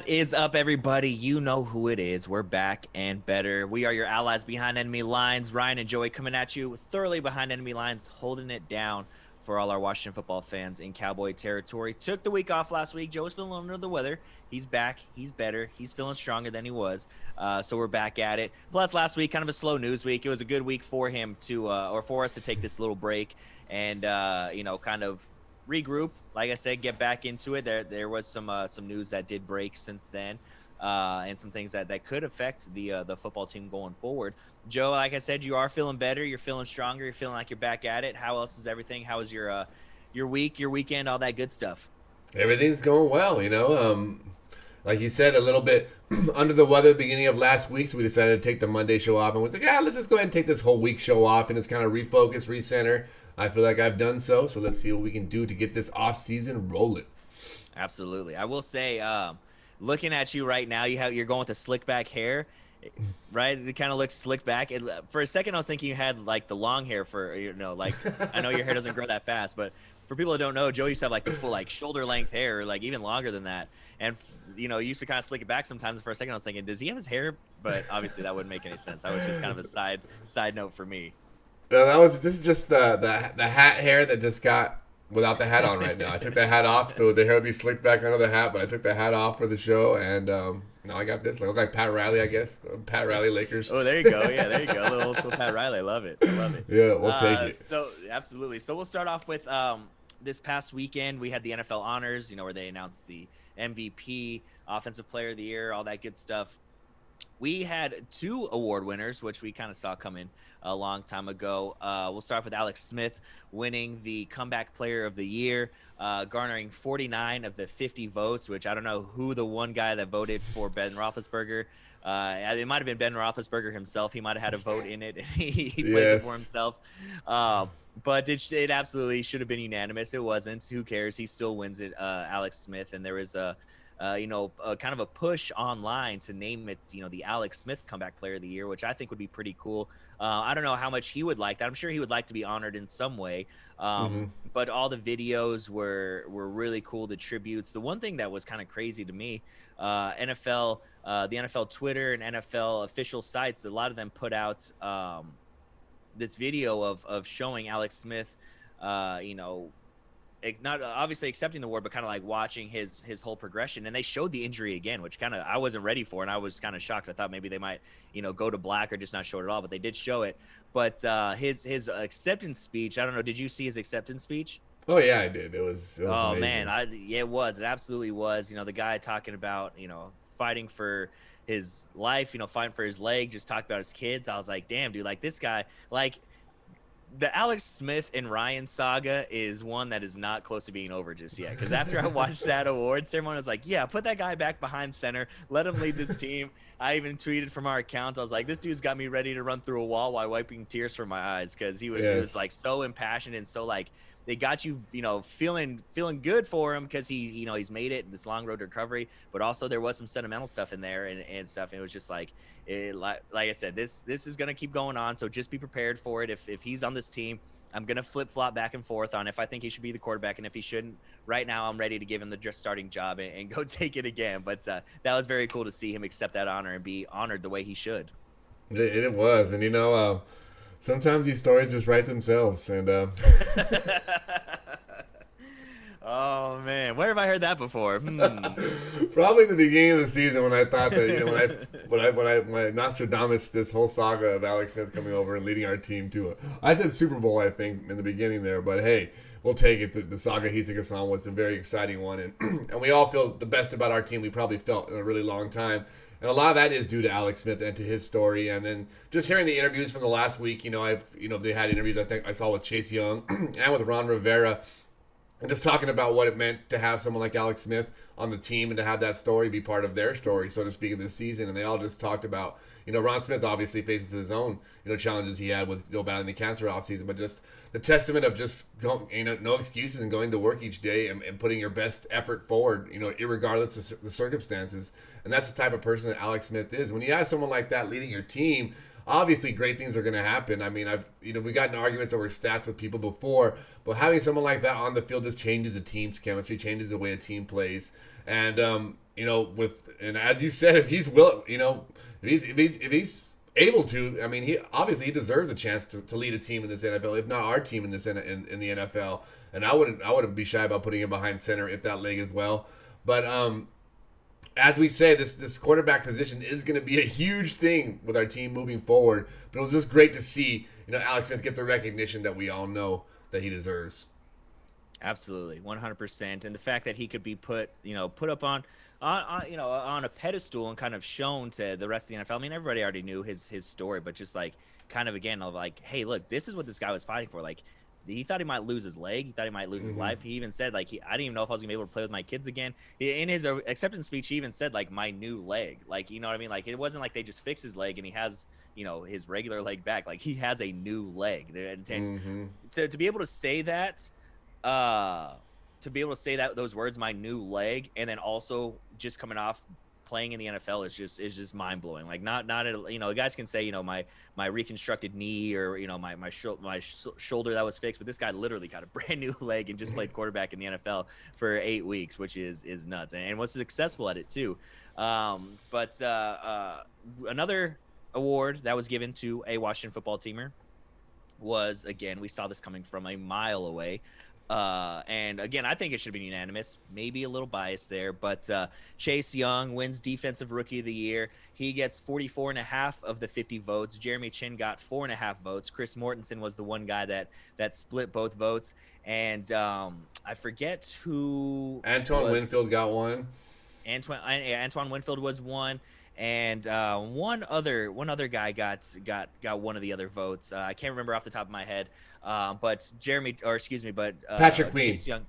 What is up, everybody? You know who it is. We're back and better. We are your allies behind enemy lines. Ryan and Joey coming at you thoroughly behind enemy lines, holding it down for all our Washington football fans in Cowboy territory. Took the week off last week. Joe was feeling under the weather. He's back. He's better. He's feeling stronger than he was. So we're back at it. Plus, last week, kind of a slow news week. It was a good week for him to, or for us to take this little break and, kind of regroup. Like I said, get back into it. There was some news that did break since then, and some things that could affect the football team going forward. Joe, like I said, you are feeling better. You're feeling stronger. You're feeling like you're back at it. How else is everything? How was your week, your weekend, all that good stuff? Everything's going well, like you said, a little bit under the weather at the beginning of last week, so we decided to take the Monday show off, and we're like, let's just go ahead and take this whole week show off and just kind of refocus, recenter. I feel like I've done so let's see what we can do to get this off season rolling. Absolutely. I will say, looking at you right now, you're going with the slick back hair, right? It kind of looks slick back. For a second, I was thinking you had like the long hair like I know your hair doesn't grow that fast, but for people that don't know, Joe used to have like the full like shoulder length hair, like even longer than that. And used to kind of slick it back sometimes. For a second, I was thinking, does he have his hair? But obviously, that wouldn't make any sense. That was just kind of a side note for me. No, this is just the hat hair that just got without the hat on right now. I took the hat off, so the hair would be slicked back under the hat, but I took the hat off for the show, and now I got this. I look like Pat Riley, I guess. Pat Riley, Lakers. Oh, there you go. Yeah, there you go. A little old school Pat Riley. I love it. I love it. Yeah, we'll take it. So, absolutely. So, we'll start off with this past weekend. We had the NFL honors, where they announced the MVP, Offensive Player of the Year, all that good stuff. We had two award winners, which we kind of saw coming a long time ago. We'll start with Alex Smith winning the Comeback Player of the Year, garnering 49 of the 50 votes, which I don't know who the one guy that voted for Ben Roethlisberger. It might have been Ben Roethlisberger himself. He might have had a vote in it. He plays it for himself. But it absolutely should have been unanimous. It wasn't. Who cares? He still wins it, Alex Smith. And there was kind of a push online to name it, the Alex Smith Comeback Player of the Year, which I think would be pretty cool. I don't know how much he would like that. I'm sure he would like to be honored in some way. But all the videos were really cool, the tributes. The one thing that was kind of crazy to me, the NFL Twitter and NFL official sites, a lot of them put out this video of showing Alex Smith, not obviously accepting the award, but kind of like watching his whole progression. And they showed the injury again, which kind of I wasn't ready for, and I was kind of shocked. I thought maybe they might go to black or just not show it at all, but they did show it. But his acceptance speech, I don't know, did you see his acceptance speech? Oh yeah, I did. It was Oh amazing. man, it absolutely was. The guy talking about fighting for his life, fighting for his leg, just talked about his kids. I was like, damn, dude, like this guy, like the Alex Smith and Ryan saga is one that is not close to being over just yet. Because after I watched that award ceremony, I was like, yeah, put that guy back behind center. Let him lead this team. I even tweeted from our account. I was like, this dude's got me ready to run through a wall while wiping tears from my eyes. Because he was like so impassioned and so like, they got you, feeling good for him because he's made it in this long road to recovery. But also there was some sentimental stuff in there and stuff. And it was just like I said, this is gonna keep going on. So just be prepared for it. If he's on this team, I'm gonna flip flop back and forth on if I think he should be the quarterback and if he shouldn't. Right now, I'm ready to give him the just starting job and go take it again. But that was very cool to see him accept that honor and be honored the way he should. It was, and sometimes these stories just write themselves, and oh man, where have I heard that before? Probably in the beginning of the season when I thought that when I Nostradamus this whole saga of Alex Smith coming over and leading our team to I said Super Bowl, I think, in the beginning there, but hey, we'll take it. The saga he took us on was a very exciting one, and and we all feel the best about our team we probably felt in a really long time. And a lot of that is due to Alex Smith and to his story. And then just hearing the interviews from the last week, they had interviews I think I saw with Chase Young and with Ron Rivera. And just talking about what it meant to have someone like Alex Smith on the team and to have that story be part of their story, so to speak, of this season. And they all just talked about, Ron Smith obviously faces his own, challenges he had with battling the cancer offseason, but just the testament of just no excuses and going to work each day and putting your best effort forward, irregardless of the circumstances. And that's the type of person that Alex Smith is. When you have someone like that leading your team, obviously great things are going to happen. I mean, we've gotten arguments over stats with people before, but having someone like that on the field just changes a team's chemistry, changes the way a team plays. And and as you said, if he's if he's able to, I mean, he deserves a chance to lead a team in this NFL, if not our team in the NFL. And I wouldn't be shy about putting him behind center if that leg as well. But as we say, this quarterback position is going to be a huge thing with our team moving forward. But it was just great to see Alex Smith get the recognition that we all know that he deserves. Absolutely, 100%. And the fact that he could be put up on a pedestal and kind of shown to the rest of the NFL. I mean, everybody already knew his story, but just like kind of again of like, hey, look, this is what this guy was fighting for. Like, he thought he might lose his leg. He thought he might lose his life. He even said, like, I didn't even know if I was gonna be able to play with my kids again. In his acceptance speech, he even said, like, my new leg. Like, you know what I mean? Like, it wasn't like they just fixed his leg and he has, his regular leg back. Like, he has a new leg. And to be able to say that, those words, my new leg, and then also just coming off playing in the NFL is just mind blowing. Like guys can say my reconstructed knee or my shoulder that was fixed, but this guy literally got a brand new leg and just played quarterback in the NFL for 8 weeks, which is nuts, and was successful at it too. But another award that was given to a Washington football teamer was, again, we saw this coming from a mile away. And again, I think it should have been unanimous, maybe a little biased there, but Chase Young wins Defensive Rookie of the Year. He gets 44.5 of the 50 votes. Jeremy Chin got 4.5 votes. Chris Mortensen was the one guy that split both votes. And I forget who. Antoine Winfield got one. Antoine Winfield was one. And one other guy got one of the other votes. I can't remember off the top of my head. But Patrick Queen. Chase Young.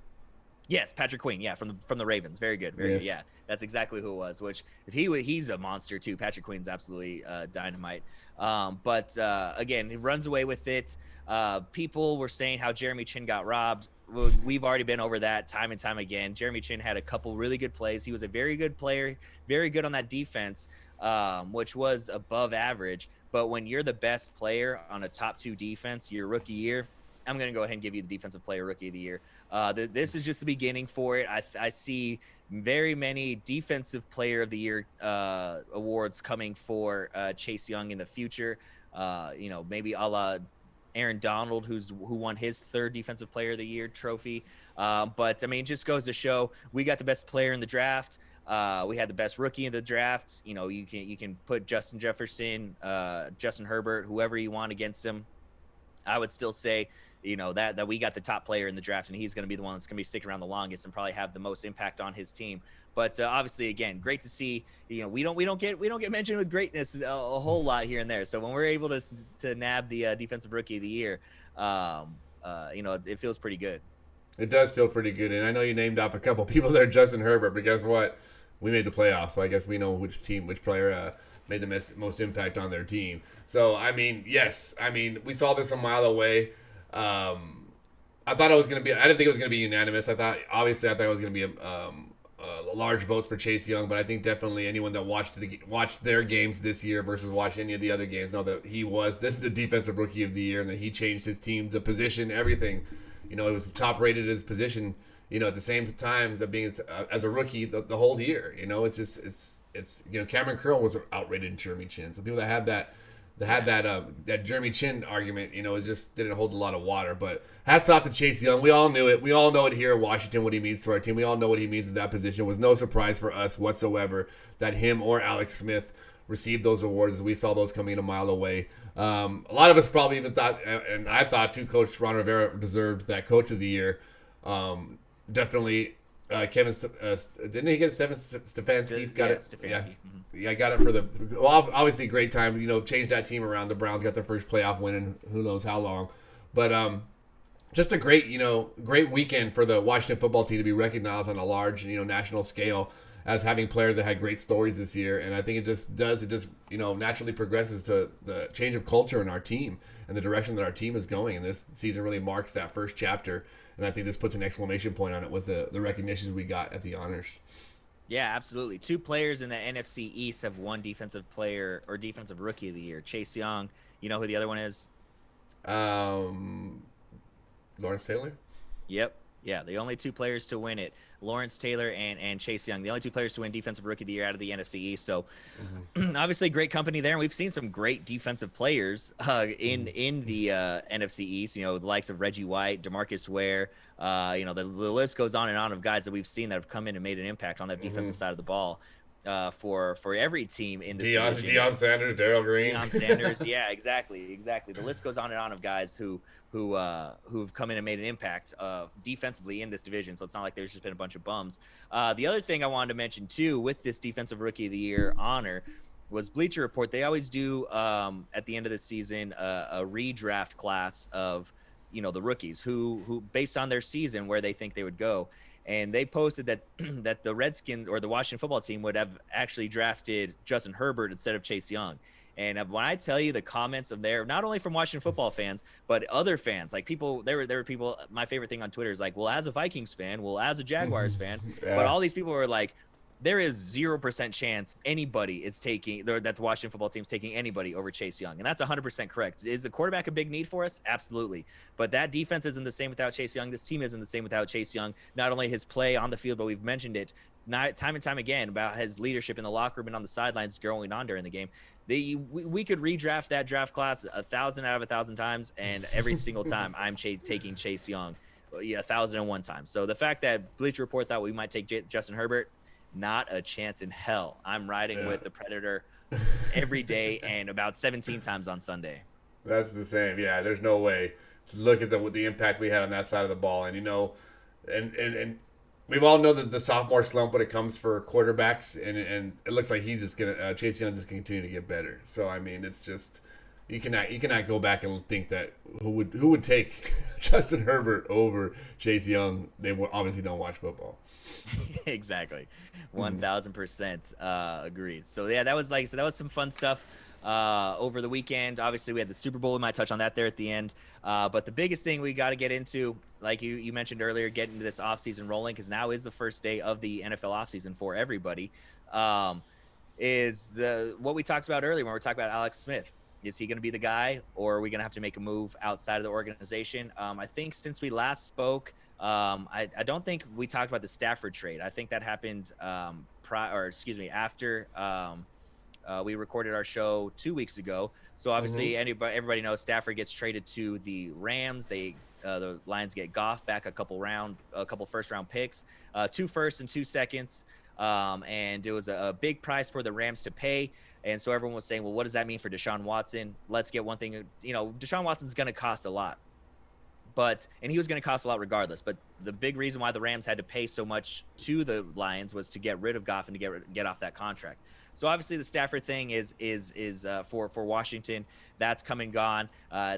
Yes, Patrick Queen. Yeah, from the Ravens. Very good. Very good. Yeah, that's exactly who it was. Which he's a monster too. Patrick Queen's absolutely dynamite. But again, he runs away with it. People were saying how Jeremy Chin got robbed. We've already been over that time and time again. Jeremy Chin had a couple really good plays. He was a very good player, very good on that defense, which was above average. But when you're the best player on a top 2 defense your rookie year, I'm going to go ahead and give you the Defensive Player Rookie of the Year. This is just the beginning for it. I see very many Defensive Player of the Year awards coming for Chase Young in the future. Maybe a la Aaron Donald, who won his 3rd Defensive Player of the Year trophy. But I mean, it just goes to show we got the best player in the draft. We had the best rookie in the draft. You can put Justin Jefferson, Justin Herbert, whoever you want against him. I would still say, that we got the top player in the draft, and he's going to be the one that's going to be sticking around the longest and probably have the most impact on his team. But obviously, again, great to see. We don't get mentioned with greatness a whole lot here and there. So when we're able to nab the Defensive Rookie of the Year, it feels pretty good. It does feel pretty good, and I know you named off a couple people there, Justin Herbert, but guess what? We made the playoffs, so I guess we know which player made the most impact on their team. So, I mean, yes. I mean, we saw this a mile away. I thought it was going to be – I didn't think it was going to be unanimous. I thought it was going to be large votes for Chase Young, but I think definitely anyone that watched their games this year versus watched any of the other games know that this is the Defensive Rookie of the Year, and that he changed his team, the position, everything. It was top rated at his position, at the same time as being as a rookie the whole year. It's Cameron Curl was outrated in Jeremy Chin. So people that had that Jeremy Chin argument, it just didn't hold a lot of water. But hats off to Chase Young. We all knew it. We all know it here in Washington, what he means to our team. We all know what he means in that position. It was no surprise for us whatsoever that him or Alex Smith received those awards, as we saw those coming a mile away. A lot of us probably even thought, and I thought too, Coach Ron Rivera deserved that Coach of the Year. Definitely, Kevin. Didn't he get Stefanski? Got it. Stefanski. Yeah, I got it for obviously great time. Changed that team around. The Browns got their first playoff win in who knows how long, but just a great weekend for the Washington football team to be recognized on a large national scale as having players that had great stories this year. And I think it naturally progresses to the change of culture in our team and the direction that our team is going. And this season really marks that first chapter. And I think this puts an exclamation point on it with the recognitions we got at the honors. Yeah, absolutely. Two players in the NFC East have won defensive player or defensive rookie of the year. Chase Young, you know who the other one is? Um, Lawrence Taylor. Yep. Yeah, the only two players to win it, Lawrence Taylor and Chase Young, the only two players to win defensive rookie of the year out of the NFC East. So obviously great company there, and we've seen some great defensive players in the NFC East. You know, the likes of Reggie White, DeMarcus Ware. You know, the list goes on and on of guys that we've seen that have come in and made an impact on that defensive side of the ball for every team in this division. Deion Sanders, Darrell Green. Deion Sanders, yeah, exactly. The list goes on and on of guys who've come in and made an impact defensively in this division. So it's not like there's just been a bunch of bums. The other thing I wanted to mention too with this Defensive Rookie of the Year honor was Bleacher Report. They always do at the end of the season a redraft class of the rookies who based on their season where they think they would go. And they posted that that the Redskins or the Washington football team would have actually drafted Justin Herbert instead of Chase Young. And when I tell you the comments of there, not only from Washington football fans, but other fans, like people, there were people, my favorite thing on Twitter is like, well, as a Vikings fan, well, as a Jaguars fan, Yeah. but all these people were like, there is 0% chance anybody is taking that the Washington football team is taking anybody over Chase Young. And that's 100% correct. Is the quarterback a big need for us? Absolutely. But that defense isn't the same without Chase Young. This team isn't the same without Chase Young. Not only his play on the field, but we've mentioned it time and time again about his leadership in the locker room and on the sidelines going on during the game. We could redraft that draft class 1,000 out of 1,000 times, and every single time I'm taking Chase Young 1,001 times. So the fact that Bleacher Report thought we might take Justin Herbert, not a chance in hell. I'm riding with the Predator every day and about 17 times on Sunday. That's the same. Yeah, there's no way. Just look at the impact we had on that side of the ball, and and we've all know that the sophomore slump when it comes for quarterbacks, and it looks like he's just gonna Chase Young just continue to get better. So I mean, it's just you cannot go back and think that who would take Justin Herbert over Chase Young. They obviously don't watch football. Exactly. 1,000% agreed. So yeah, that was some fun stuff over the weekend. Obviously we had the Super Bowl. We might touch on that there at the end. But the biggest thing we got to get into, like you mentioned earlier, getting into this offseason rolling, because now is the first day of the NFL offseason for everybody, is what we talked about earlier when we were talking about Alex Smith. Is he going to be the guy, or are we going to have to make a move outside of the organization? I think since we last spoke, I don't think we talked about the Stafford trade. I think that happened after we recorded our show 2 weeks ago. So obviously everybody knows Stafford gets traded to the Rams. The Lions get Goff back a couple first round picks, 2 firsts and 2 seconds. And it was a big price for the Rams to pay. And so everyone was saying, well, what does that mean for Deshaun Watson? Let's get one thing, Deshaun Watson's going to cost a lot. And he was going to cost a lot regardless. But the big reason why the Rams had to pay so much to the Lions was to get rid of Goff and to get off that contract. So obviously the Stafford thing is for Washington. That's come and gone.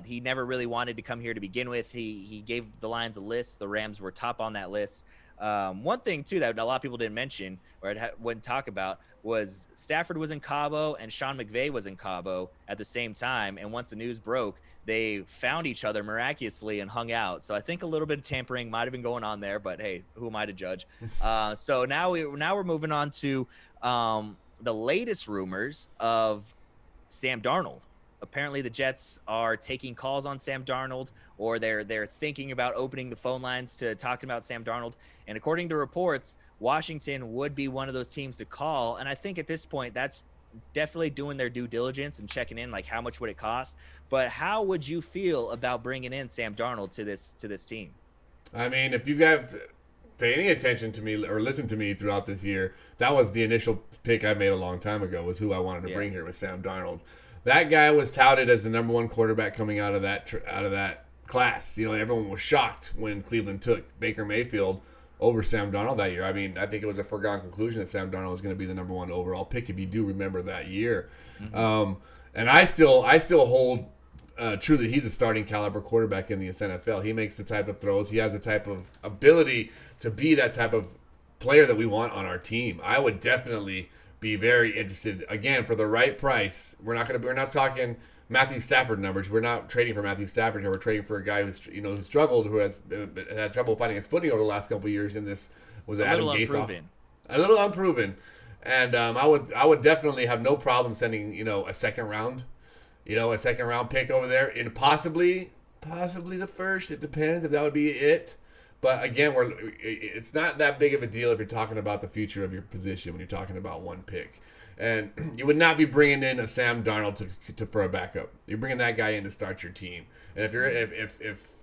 He never really wanted to come here to begin with. He gave the Lions a list. The Rams were top on that list. One thing too that a lot of people didn't mention or wouldn't talk about was Stafford was in Cabo and Sean McVay was in Cabo at the same time. And once the news broke, they found each other miraculously and hung out. So I think a little bit of tampering might have been going on there, but hey, who am I to judge? So now we're moving on to the latest rumors of Sam Darnold. Apparently the Jets are taking calls on Sam Darnold, or they're thinking about opening the phone lines to talking about Sam Darnold. And according to reports, Washington would be one of those teams to call. And I think at this point, that's definitely doing their due diligence and checking in, like how much would it cost? But how would you feel about bringing in Sam Darnold to this team? I mean, if you got pay any attention to me or listen to me throughout this year, that was the initial pick I made a long time ago, was who I wanted to bring here with Sam Darnold. That guy was touted as the number one quarterback coming out of that class. Everyone was shocked when Cleveland took Baker Mayfield over Sam Darnold that year. I mean, I think it was a foregone conclusion that Sam Darnold was going to be the number one overall pick, if you do remember that year. Mm-hmm. And I still hold true that he's a starting caliber quarterback in the NFL. He makes the type of throws. He has the type of ability to be that type of player that we want on our team. I would definitely be very interested, again, for the right price. We're not talking Matthew Stafford numbers. We're not trading for Matthew Stafford here. We're trading for a guy who struggled, who has had trouble finding his footing over the last couple of years. In this was Adam Gase. a little unproven. And I would definitely have no problem sending a second round, a second round pick over there, and possibly the first. It depends if that would be it. But again, it's not that big of a deal if you're talking about the future of your position when you're talking about one pick. And you would not be bringing in a Sam Darnold for a backup. You're bringing that guy in to start your team. And if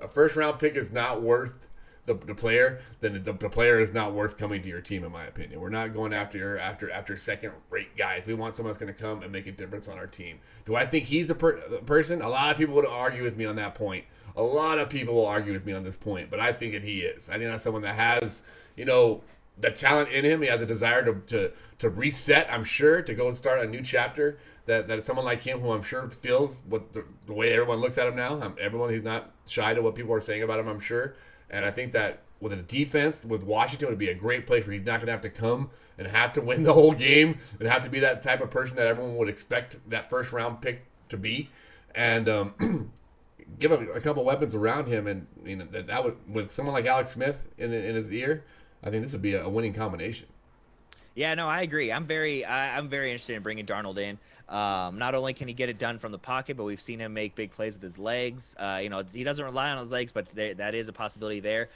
a first round pick is not worth the player, then the player is not worth coming to your team, in my opinion. We're not going after second rate guys. We want someone that's going to come and make a difference on our team. Do I think he's the person? A lot of people would argue with me on that point. A lot of people will argue with me on this point, but I think that he is. I think that's someone that has, the talent in him. He has a desire to reset, I'm sure, to go and start a new chapter. That someone like him, who I'm sure feels what the way everyone looks at him now. He's not shy to what people are saying about him, I'm sure. And I think that with a defense with Washington, it would be a great place where he's not going to have to come and have to win the whole game and have to be that type of person that everyone would expect that first round pick to be. And give a couple weapons around him, and that would, with someone like Alex Smith in his ear, I think this would be a winning combination. Yeah, no, I agree. I'm very interested in bringing Darnold in. Not only can he get it done from the pocket, but we've seen him make big plays with his legs. He doesn't rely on his legs, but that is a possibility there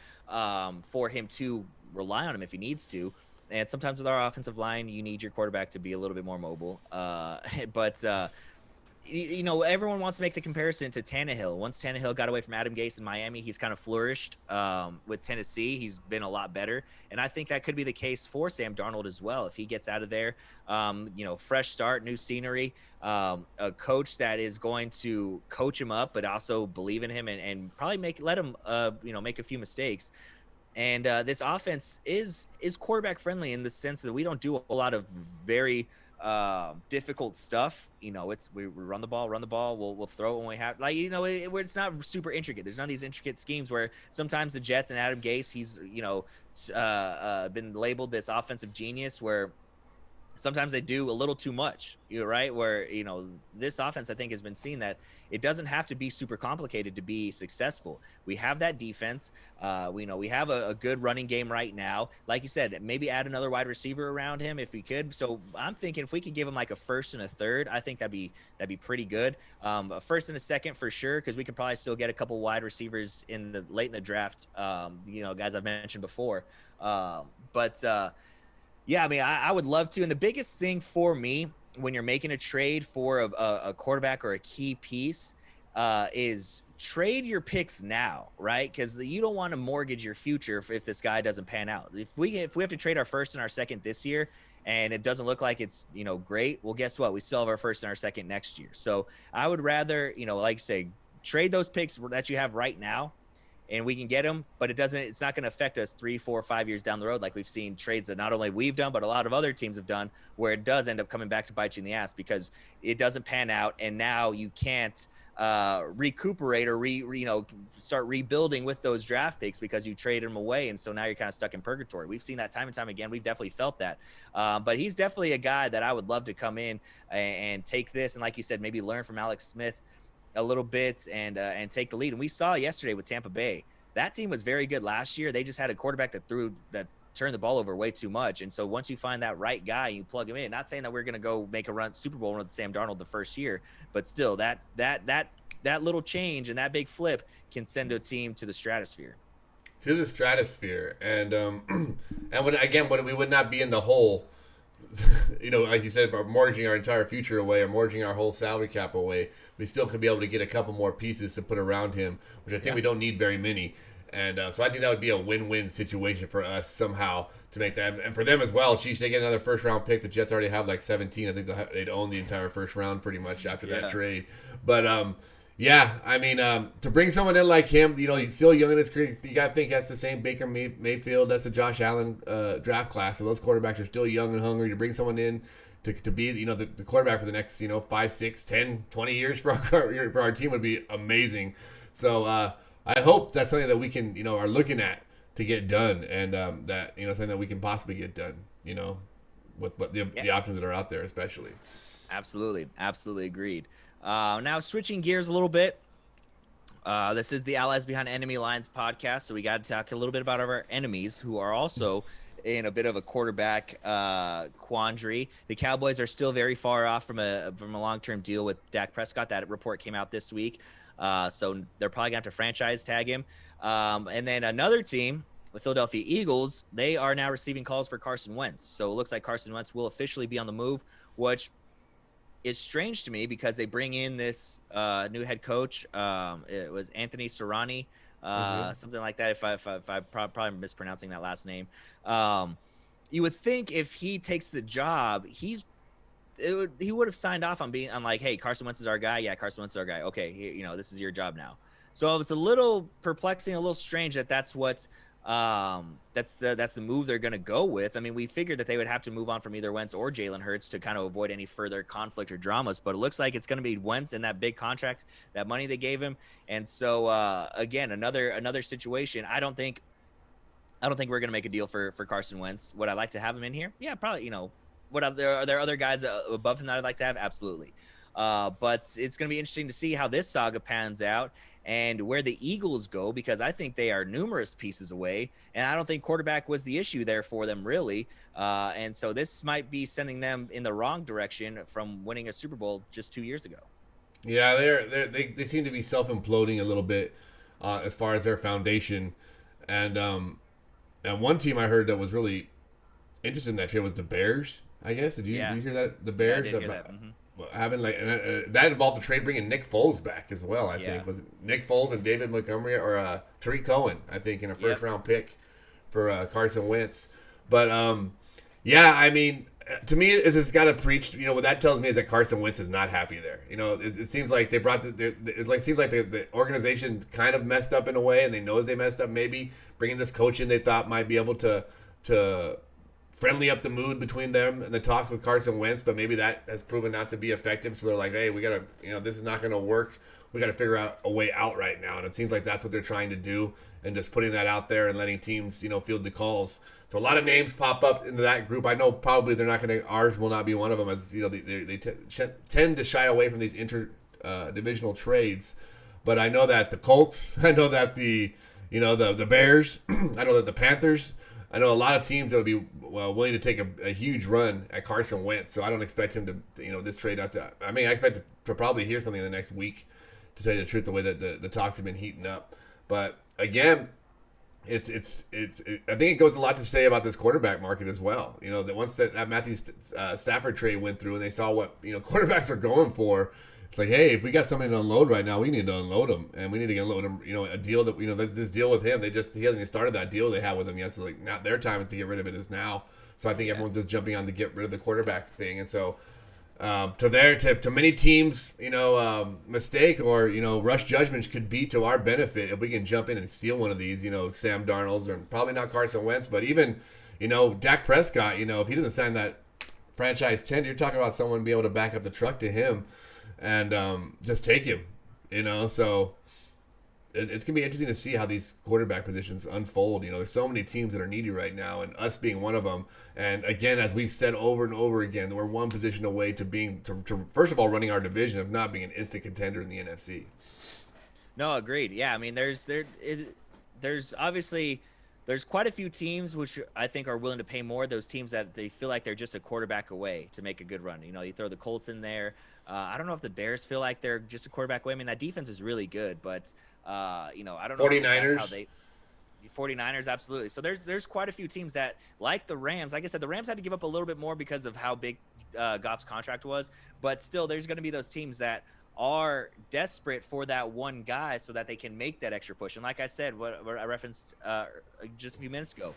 for him to rely on him if he needs to. And sometimes with our offensive line, you need your quarterback to be a little bit more mobile. Everyone wants to make the comparison to Tannehill. Once Tannehill got away from Adam Gase in Miami, he's kind of flourished with Tennessee. He's been a lot better. And I think that could be the case for Sam Darnold as well. If he gets out of there, fresh start, new scenery, a coach that is going to coach him up, but also believe in him and probably let him, make a few mistakes. And this offense is quarterback friendly in the sense that we don't do a lot of very difficult stuff. We run the ball, we'll throw it when we have, where it's not super intricate. There's none of these intricate schemes where sometimes the Jets and Adam Gase, he's been labeled this offensive genius, where sometimes they do a little too much, right? Where, this offense, I think, has been seen that it doesn't have to be super complicated to be successful. We have that defense. We have a good running game right now. Like you said, maybe add another wide receiver around him if we could. So I'm thinking if we could give him like a first and a third, I think that'd be pretty good. A first and a second for sure, because we could probably still get a couple wide receivers late in the draft, guys I've mentioned before. Yeah, I mean, I would love to. And the biggest thing for me when you're making a trade for a quarterback or a key piece is trade your picks now, right? Because you don't want to mortgage your future if this guy doesn't pan out. If we have to trade our first and our second this year and it doesn't look like it's, great, well, guess what? We still have our first and our second next year. So I would rather, like say, trade those picks that you have right now, and we can get them, but it's not going to affect us 3, 4, 5 years down the road. Like we've seen trades that not only we've done, but a lot of other teams have done, where it does end up coming back to bite you in the ass because it doesn't pan out. And now you can't recuperate or start rebuilding with those draft picks because you traded them away. And so now you're kind of stuck in purgatory. We've seen that time and time again. We've definitely felt that. But he's definitely a guy that I would love to come in and take this. And like you said, maybe learn from Alex Smith a little bit and take the lead. And we saw yesterday with Tampa Bay, that team was very good last year. They just had a quarterback that turned the ball over way too much. And so once you find that right guy, you plug him in. Not saying that we're going to go make a run Super Bowl run with Sam Darnold the first year, but still that little change and that big flip can send a team to the stratosphere. To the stratosphere, and when we would not be in the hole. Like you said, about mortgaging our entire future away or mortgaging our whole salary cap away, we still could be able to get a couple more pieces to put around him, which I think we don't need very many. And so I think that would be a win-win situation for us somehow to make that. And for them as well, geez, they get another first-round pick. The Jets already have like 17. I think they'd own the entire first round pretty much after that trade. But, yeah, I mean, to bring someone in like him, he's still young in his career. You got to think that's the same Baker Mayfield. That's the Josh Allen draft class. So those quarterbacks are still young and hungry. To bring someone in to be, the quarterback for the next, 5, 6, 10, 20 years for our team would be amazing. So I hope that's something that we can, are looking at to get done, and that, something that we can possibly get done, with the options that are out there, especially. Absolutely agreed. Now switching gears a little bit. This is the Allies Behind Enemy Lines podcast, so we got to talk a little bit about our enemies, who are also in a bit of a quarterback quandary. The Cowboys are still very far off from a long-term deal with Dak Prescott. That report came out this week, so they're probably gonna have to franchise tag him. And then another team, the Philadelphia Eagles, they are now receiving calls for Carson Wentz. So it looks like Carson Wentz will officially be on the move, which is strange to me because they bring in this new head coach. It was Anthony Serrani, something like that. If I probably mispronouncing that last name. You would think if he takes the job, he would have signed off on being on like, hey, Carson Wentz is our guy. Yeah, Carson Wentz is our guy. Okay, this is your job now. So it's a little perplexing, a little strange that's what that's the move they're going to go with. I mean, we figured that they would have to move on from either Wentz or Jalen Hurts to kind of avoid any further conflict or dramas, but it looks like it's going to be Wentz and that big contract, that money they gave him. And so again, another situation. I don't think we're going to make a deal for Carson Wentz. Would I like to have him in here? Yeah, probably. Are there other guys above him that I'd like to have? Absolutely. But it's going to be interesting to see how this saga pans out and where the Eagles go, because I think they are numerous pieces away, and I don't think quarterback was the issue there for them, really. And so this might be sending them in the wrong direction from winning a Super Bowl just 2 years ago. Yeah, they seem to be self-imploding a little bit as far as their foundation. And one team I heard that was really interested in that trade was the Bears, I guess. Did you hear that? The Bears? Yeah, I did hear that. Mm-hmm. Having that involved the trade bringing Nick Foles back as well. I think was it Nick Foles and David Montgomery or Tariq Cohen. I think in a first round pick for Carson Wentz. But I mean, to me, it's got to preach. What that tells me is that Carson Wentz is not happy there. It seems like they brought seems like the organization kind of messed up in a way, and they knows they messed up. Maybe bringing this coach in, they thought might be able to friendly up the mood between them and the talks with Carson Wentz, but maybe that has proven not to be effective. So they're like, hey, we got to, this is not going to work. We got to figure out a way out right now. And it seems like that's what they're trying to do, and just putting that out there and letting teams, field the calls. So a lot of names pop up into that group. I know probably they're not going to, ours will not be one of them, as, they tend to shy away from these divisional trades. But I know that the Colts, I know that the Bears, I know that the Panthers, I know a lot of teams that would be willing to take a huge run at Carson Wentz, so I don't expect him to, this trade not to. I mean, I expect to probably hear something in the next week, to tell you the truth, the way that the talks have been heating up. But again, I think it goes a lot to say about this quarterback market as well. That once that Matthew Stafford trade went through and they saw what quarterbacks are going for. It's like, hey, if we got something to unload right now, we need to unload him, and we need to unload him. A deal that this deal with him, he hasn't even started that deal they had with him yet. So like, not their time to get rid of it is now. So I think everyone's just jumping on to get rid of the quarterback thing, and so to many teams, mistake or rush judgments could be to our benefit if we can jump in and steal one of these. Sam Darnold's, or probably not Carson Wentz, but even Dak Prescott. If he doesn't sign that franchise tender, you're talking about someone being able to back up the truck to him. And just take him, So it's gonna be interesting to see how these quarterback positions unfold. There's so many teams that are needy right now, and us being one of them. And again, as we've said over and over again, we're one position away to being to first of all running our division, if not being an instant contender in the NFC. No, agreed. Yeah, I mean, there's obviously. There's quite a few teams which I think are willing to pay more. Those teams that they feel like they're just a quarterback away to make a good run. You throw the Colts in there. I don't know if the Bears feel like they're just a quarterback away. I mean, that defense is really good, but I don't know. 49ers. How the 49ers, absolutely. So there's quite a few teams that, like the Rams. Like I said, the Rams had to give up a little bit more because of how big Goff's contract was. But still, there's going to be those teams that are desperate for that one guy so that they can make that extra push. And like I said, what I referenced just a few minutes ago,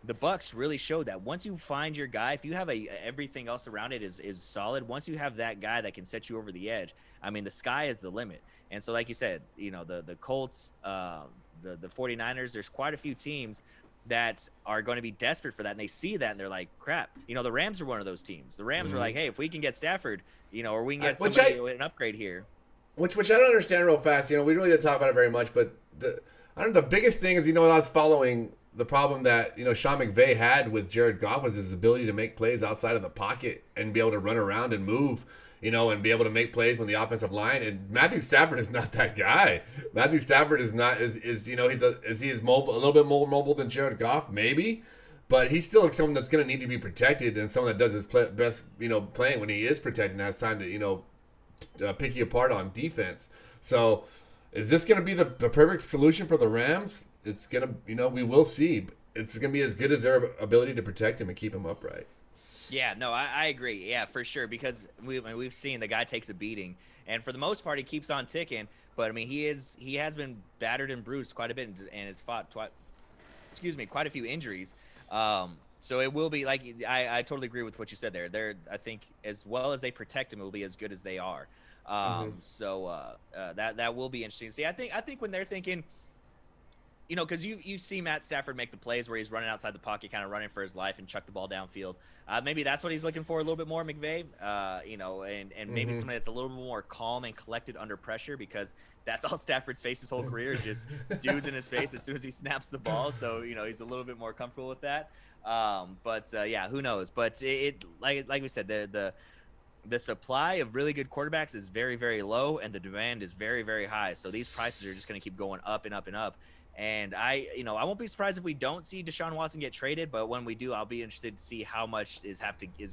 the Bucs really showed that once you find your guy, if you have everything else around it is solid, once you have that guy that can set you over the edge, I mean, the sky is the limit. And so like you said, the Colts, the 49ers, there's quite a few teams that are going to be desperate for that, and they see that and they're like, crap. The Rams are one of those teams. The Rams were like, hey, if we can get Stafford, or we can get somebody an upgrade here. Which I don't understand real fast. We really didn't talk about it very much, but the biggest thing is, I was following the problem that, Sean McVay had with Jared Goff was his ability to make plays outside of the pocket and be able to run around and move, and be able to make plays when the offensive line. And Matthew Stafford is not that guy. Matthew Stafford is not, is he as mobile, a little bit more mobile than Jared Goff? Maybe. but he's still someone that's going to need to be protected, and someone that does his best, playing when he is protected and has time to, pick you apart on defense. So, is this going to be the perfect solution for the Rams? It's going to, we will see. It's going to be as good as their ability to protect him and keep him upright. Yeah, no, I agree. Yeah, for sure. Because we've seen the guy takes a beating, and for the most part, he keeps on ticking. But I mean, he has been battered and bruised quite a bit, and has fought quite a few injuries. So it will be like I totally agree with what you said there. I think as well as they protect him, it will be as good as they are. So that will be interesting. See, I think when they're thinking, because you see Matt Stafford make the plays where he's running outside the pocket, kind of running for his life and chuck the ball downfield. Maybe that's what he's looking for a little bit more, McVay. And maybe somebody that's a little bit more calm and collected under pressure, because that's all Stafford's faced his whole career is just dudes in his face as soon as he snaps the ball. So he's a little bit more comfortable with that. Yeah, who knows? But it like we said, the supply of really good quarterbacks is very, very low, and the demand is very, very high. So these prices are just going to keep going up and up and up. And I won't be surprised if we don't see Deshaun Watson get traded, but when we do, I'll be interested to see how much is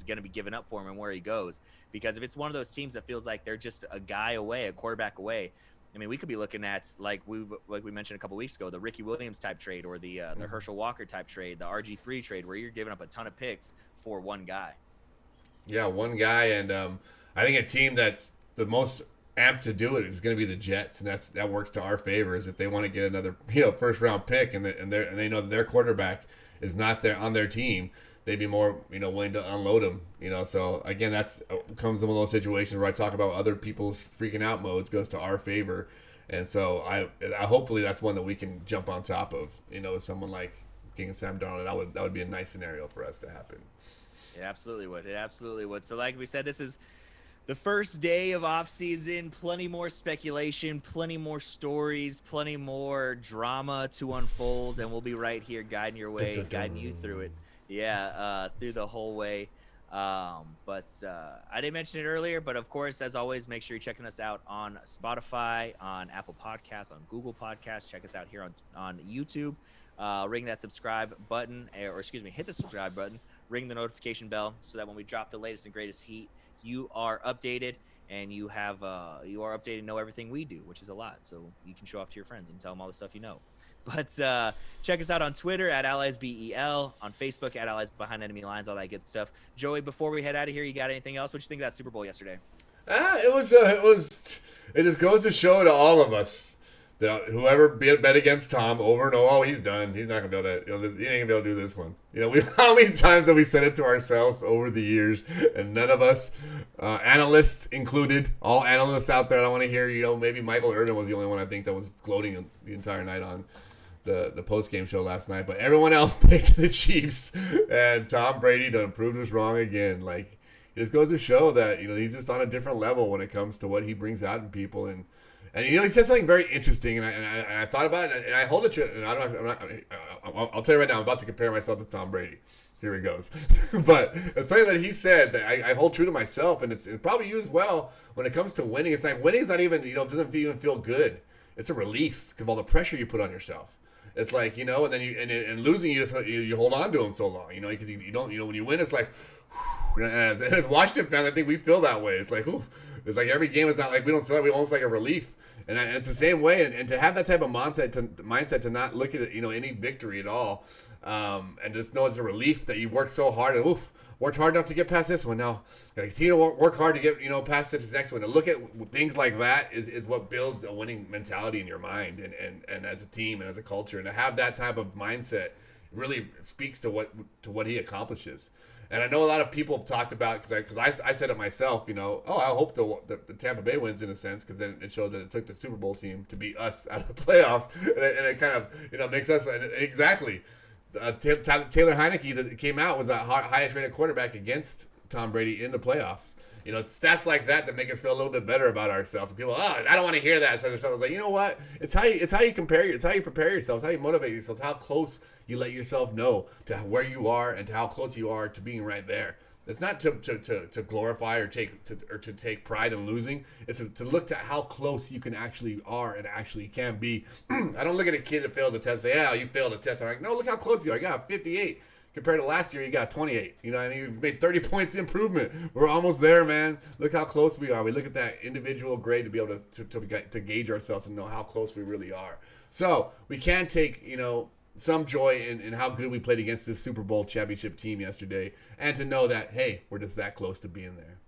going to be given up for him and where he goes. Because if it's one of those teams that feels like they're just a guy away, a quarterback away, I mean, we could be looking at like we mentioned a couple weeks ago, the Ricky Williams type trade, or the Herschel Walker type trade, the RG3 trade, where you're giving up a ton of picks for one guy. Yeah, one guy, and I think a team that's the most amped to do it is going to be the Jets, and that works to our favors if they want to get another first round pick, and they know that their quarterback is not there on their team. They'd be more willing to unload him. So again, that's comes in one of those situations where I talk about other people's freaking out modes goes to our favor, and so I hopefully that's one that we can jump on top of. With someone like King and Sam Darnold, that would be a nice scenario for us to happen. It absolutely would. It absolutely would. So like we said, this is the first day of off season, plenty more speculation, plenty more stories, plenty more drama to unfold, and we'll be right here guiding your way, guiding you through it. Yeah, through the whole way. I didn't mention it earlier, but of course, as always, make sure you're checking us out on Spotify, on Apple Podcasts, on Google Podcasts. Check us out here on YouTube. Ring that subscribe button, hit the subscribe button, ring the notification bell, so that when we drop the latest and greatest heat, you are updated, and you are updated and know everything we do, which is a lot. So you can show off to your friends and tell them all the stuff you know. But check us out on Twitter at AlliesBEL, on Facebook at Allies Behind Enemy Lines, all that good stuff. Joey, before we head out of here, you got anything else? What you think of that Super Bowl yesterday? It just goes to show to all of us that whoever bet against Tom over and over, he's done. He's not gonna be able to. He ain't gonna be able to do this one. How many times have we said it to ourselves over the years, and none of us, analysts included, all analysts out there, I don't want to hear. Maybe Michael Irvin was the only one I think that was gloating the entire night on the post game show last night, but everyone else picked the Chiefs, and Tom Brady done proved us wrong again. Like, it just goes to show that he's just on a different level when it comes to what he brings out in people. And he said something very interesting, and I thought about it, and I hold it to it, and I'll tell you right now, I'm about to compare myself to Tom Brady. Here he goes. But it's something that he said that I hold true to myself, and it's probably used well when it comes to winning. It's like winning is not even, doesn't even feel good. It's a relief because of all the pressure you put on yourself. It's like, and then and losing, you hold on to them so long, because you don't, when you win, it's like, as Washington fans, I think we feel that way. It's like, it's like every game is not like we almost like a relief. And it's the same way, and to have that type of mindset to not look at it, any victory at all, and just know it's a relief that you worked so hard and worked hard enough to get past this one. Now, gotta continue to work hard to get past this next one. To look at things like that is what builds a winning mentality in your mind, and as a team and as a culture, and to have that type of mindset really speaks to what he accomplishes. And I know a lot of people have talked about, because I said it myself, I hope the Tampa Bay wins in a sense, because then it shows that it took the Super Bowl team to beat us out of the playoffs, and it kind of makes us exactly. Taylor Heineke that came out was the highest rated quarterback against Tom Brady in the playoffs. It's stats like that make us feel a little bit better about ourselves. And people, I don't want to hear that. So I was like, you know what? It's how you prepare yourself. It's how you motivate yourself. It's how close you let yourself know to where you are and to how close you are to being right there. It's not to glorify or to take pride in losing. It's to look to how close you can actually are and actually can be. I don't look at a kid that fails a test and say, you failed a test. I'm like, no, look how close you are. I got 58. compared to last year, you got 28. You know, what I mean, you've made 30 points improvement. We're almost there, man. Look how close we are. We look at that individual grade to be able to gauge ourselves and know how close we really are. So we can take, you know, some joy in how good we played against this Super Bowl championship team yesterday, and to know that, hey, we're just that close to being there.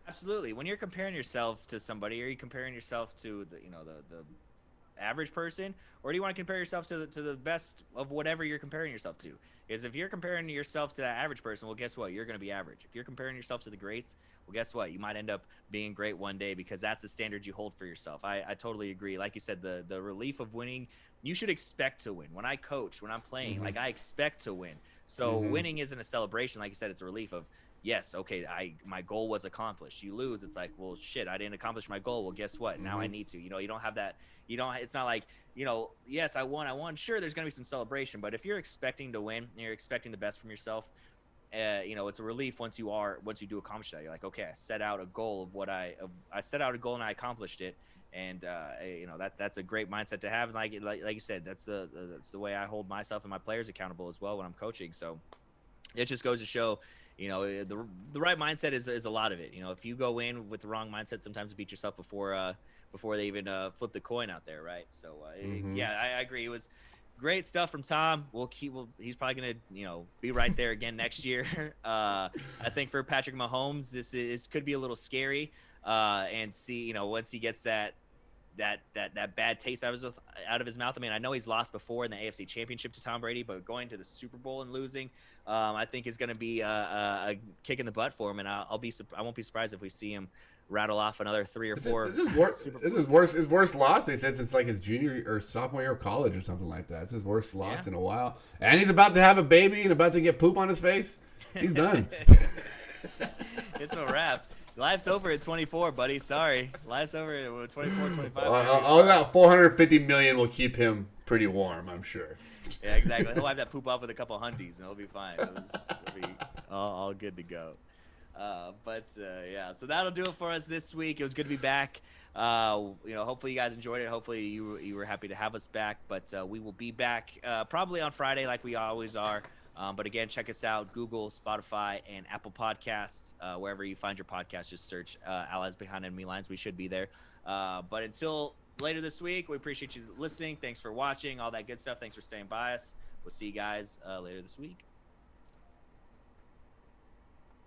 Absolutely. When you're comparing yourself to somebody, are you comparing yourself to the average person, or do you want to compare yourself to the best of whatever you're comparing yourself to? Is if you're comparing yourself to that average person, well, guess what? You're going to be average. If you're comparing yourself to the greats, well, guess what? You might end up being great one day, because that's the standard you hold for yourself. I totally agree. Like you said, the relief of winning, you should expect to win. When I coach, when I'm playing, Mm-hmm. like, I expect to win. So Mm-hmm. winning isn't a celebration. Like you said, it's a relief of, yes, okay, my goal was accomplished. You lose, it's like, well, shit, I didn't accomplish my goal. Well, guess what? Now I Mm-hmm. need to. You don't have that. You don't. It's not like, yes, I won. Sure, there's gonna be some celebration, but if you're expecting to win, and you're expecting the best from yourself, it's a relief once you do accomplish that. You're like, okay, I set out a goal of I set out a goal and I accomplished it. And that's a great mindset to have. And like you said, that's the way I hold myself and my players accountable as well when I'm coaching. So it just goes to show, the right mindset is a lot of it. If you go in with the wrong mindset, sometimes you beat yourself before they even flip the coin out there, right? So Mm-hmm. yeah, I agree. It was great stuff from Tom. He's probably gonna be right there again next year. I think for Patrick Mahomes, this could be a little scary, and see, once he gets that bad taste out of his mouth. I mean, I know he's lost before in the AFC Championship to Tom Brady, but going to the Super Bowl and losing, I think is going to be a kick in the butt for him. And I won't be surprised if we see him rattle off another three or four Super This Bowls. is worse. His worst loss. They said since like his junior or sophomore year of college or something like that. It's his worst Yeah. loss in a while. And he's about to have a baby and about to get poop on his face. He's done. It's a wrap. Life's over at 24, buddy. Sorry. Life's over at 24, 25. All that 450 million will keep him pretty warm, I'm sure. Yeah, exactly. He'll have that poop off with a couple hundies, and he'll be fine. It'll be all good to go. Yeah, so that'll do it for us this week. It was good to be back. Hopefully you guys enjoyed it. Hopefully you were happy to have us back. But we will be back probably on Friday, like we always are. But again, check us out: Google, Spotify, and Apple Podcasts. Wherever you find your podcast, just search "Allies Behind Enemy Lines." We should be there. But until later this week, we appreciate you listening. Thanks for watching, all that good stuff. Thanks for staying by us. We'll see you guys later this week.